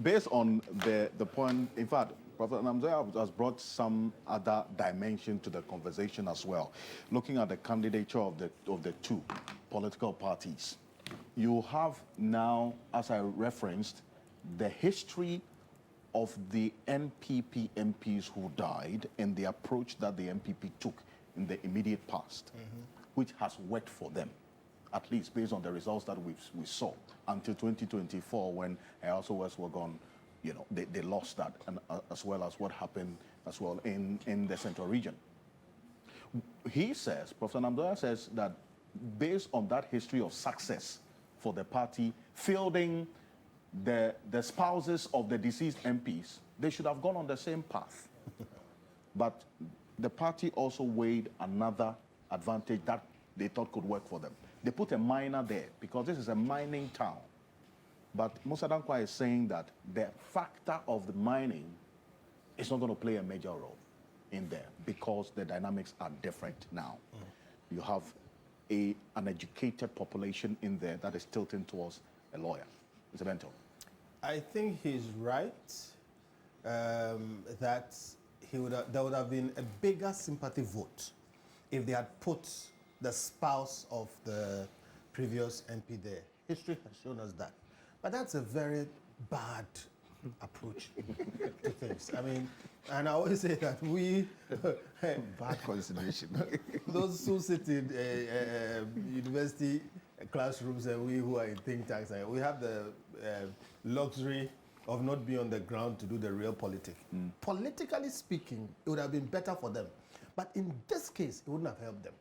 Based on the point, in fact, Prophet Namzoya has brought some other dimension to the conversation as well. Looking at the candidature of the two political parties, you have now, as I referenced, the history of the NPP MPs who died and the approach that the NPP took in the immediate past, which has worked for them, at least based on the results that we saw until 2024 when also West were gone, you know, they lost that, and as well as what happened as well in the central region. He says, Professor Namdoya says that based on that history of success for the party, fielding the spouses of the deceased MPs, they should have gone on the same path. But the party also weighed another advantage that they thought could work for them. They put a miner there because this is a mining town. But Musa Dankwa is saying that the factor of the mining is not going to play a major role in there because the dynamics are different now. You have an educated population in there that is tilting towards a lawyer. Mr. Bentil. I think he's right that there would have been a bigger sympathy vote if they had put the spouse of the previous MP there. History has shown us that. But that's a very bad approach to things. I mean, and I always say that we... bad consideration. Those who sit in university classrooms and we who are in think tanks, we have the luxury of not being on the ground to do the real politics. Politically speaking, it would have been better for them. But in this case, it wouldn't have helped them.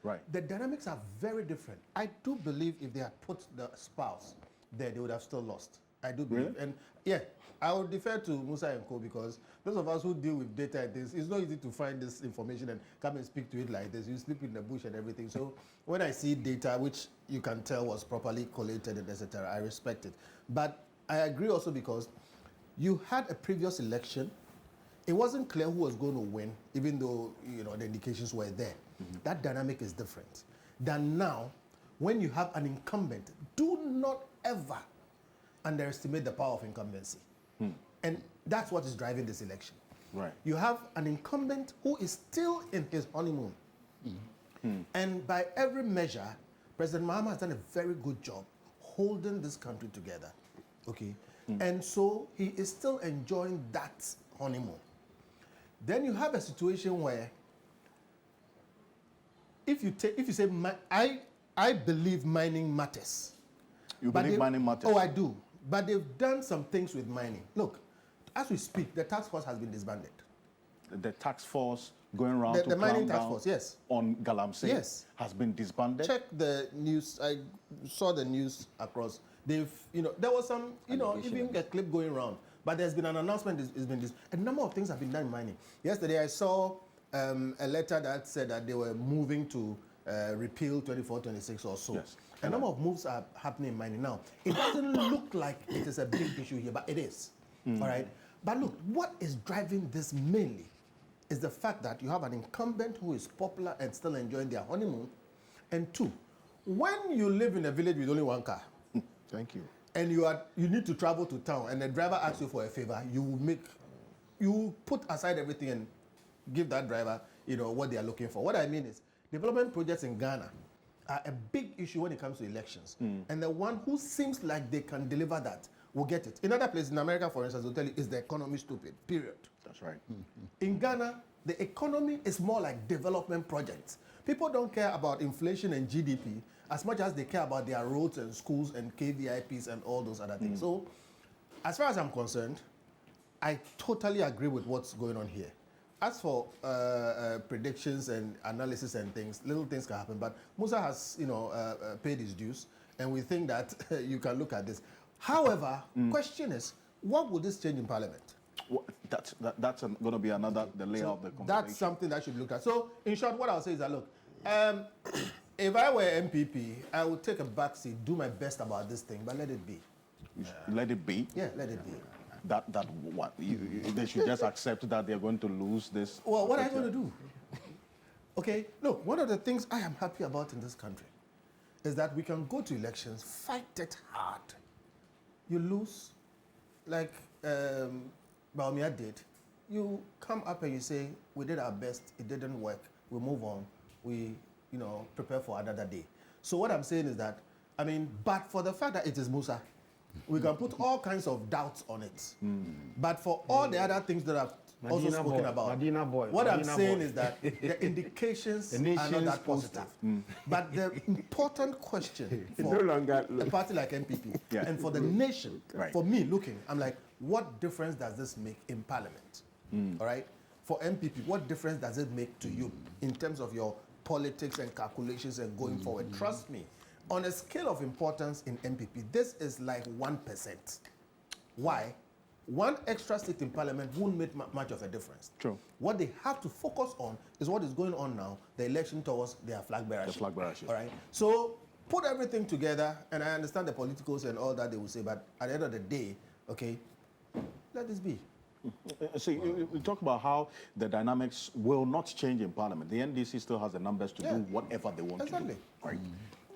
Right. The dynamics are very different. I do believe if they had put the spouse there, they would have still lost. I do believe. Really? And yeah, I would defer to Musa and Co because those of us who deal with data and things, it's not easy to find this information and come and speak to it like this. You sleep in the bush and everything. So when I see data, which you can tell was properly collated and etc., I respect it. But I agree also because you had a previous election. It wasn't clear who was going to win, even though the indications were there. That dynamic is different than now when you have an incumbent. Do not ever underestimate the power of incumbency. And that's what is driving this election. Right. You have an incumbent who is still in his honeymoon. And by every measure, President Mahama has done a very good job holding this country together. Okay. And so he is still enjoying that honeymoon. Then you have a situation where if you say I believe mining matters. You believe mining matters? Oh, I do. But they've done some things with mining. Look, as we speak, the task force has been disbanded. The task force going around the mining task force, yes, on Galamsey, yes, has been disbanded. Check the news. I saw the news across. They've, there was some, even a clip going around. But there's been an announcement. It's been this. A number of things have been done in mining. Yesterday, I saw a letter that said that they were moving to repeal 24-26 or so. Yes. A number of moves are happening in mining now. It doesn't look like it is a big issue here, but it is. All right. But look, what is driving this mainly is the fact that you have an incumbent who is popular and still enjoying their honeymoon. And two, when you live in a village with only one car, thank you, and you need to travel to town, and the driver asks you for a favor, you put aside everything and give that driver, what they are looking for. What I mean is, development projects in Ghana are a big issue when it comes to elections. And the one who seems like they can deliver that will get it. In other places, in America, for instance, they'll tell you, is the economy stupid? Period. That's right. In Ghana, the economy is more like development projects. People don't care about inflation and GDP as much as they care about their roads and schools and KVIPs and all those other things. So, as far as I'm concerned, I totally agree with what's going on here. As for predictions and analysis and things, little things can happen. But Musa has, paid his dues, and we think that you can look at this. However, question is, what would this change in Parliament? Well, that's going to be the layer of the conversation. That's something that should be looked at. So, in short, what I'll say is that, look, if I were MPP, I would take a backseat, do my best about this thing, but let it be. Let it be? Yeah, let it be. They should just accept that they're going to lose this. Well, what are you going to do? Okay, look, one of the things I am happy about in this country is that we can go to elections, fight it hard. You lose, like Baumia did, you come up and you say, we did our best, it didn't work, we move on, we, prepare for another day. So what I'm saying is that, but for the fact that it is Musa, we can put all kinds of doubts on it. But for all the other things that I've also spoken about, what I'm saying is that the indications are not that positive. But the important question for a party like NPP and for the nation, for me looking, I'm like, what difference does this make in Parliament? All right? For NPP, what difference does it make to you in terms of your politics and calculations and going forward? Trust me, on a scale of importance in NPP, this is like 1%. Why? One extra seat in Parliament won't make much of a difference. True. What they have to focus on is what is going on now, the election towards their flag bearership. The flag bearership. All right? So put everything together, and I understand the politicals and all that they will say, but at the end of the day, okay, let this be. See, we talk about how the dynamics will not change in Parliament. The NDC still has the numbers to do whatever they want to do. Right?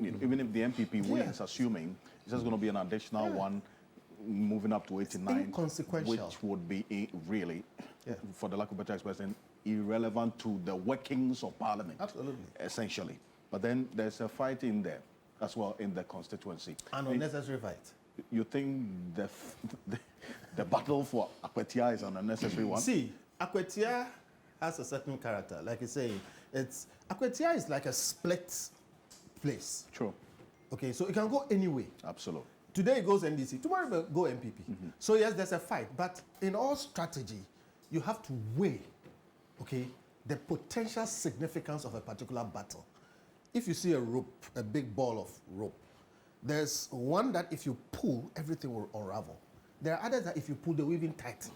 Even if the NPP wins, assuming it's just going to be an additional one moving up to 89, inconsequential, which would be really, for the lack of a better expression, irrelevant to the workings of Parliament. Absolutely. Essentially. But then there's a fight in there as well in the constituency. An unnecessary fight. You think the battle for Akwatia is an unnecessary one? See, Akwatia has a certain character. Like you say, Akwatia is like a split place. True. Okay, so it can go any way. Absolutely. Today it goes NDC, tomorrow it will go MPP. So yes, there's a fight, but in all strategy, you have to weigh, okay, the potential significance of a particular battle. If you see a rope, a big ball of rope, there's one that if you pull, everything will unravel. There are others that if you pull, they will even tighten.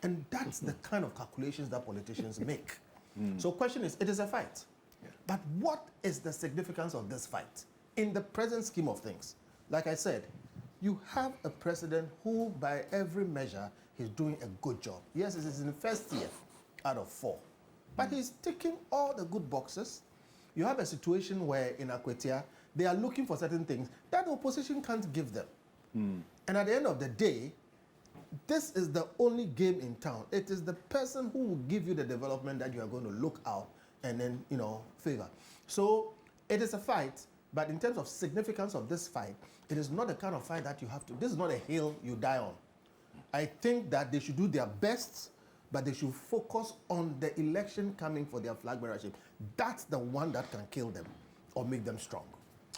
And that's the kind of calculations that politicians make. So question is, it is a fight. But what is the significance of this fight in the present scheme of things? Like I said, you have a president who, by every measure, is doing a good job. Yes, it is in the first year out of 4. But he's ticking all the good boxes. You have a situation where in Akwatia, they are looking for certain things that the opposition can't give them. And at the end of the day, this is the only game in town. It is the person who will give you the development that you are going to look out and then, favor. So it is a fight, but in terms of significance of this fight, it is not the kind of fight that you have to, this is not a hill you die on. I think that they should do their best, but they should focus on the election coming for their flag bearership. That's the one that can kill them or make them strong.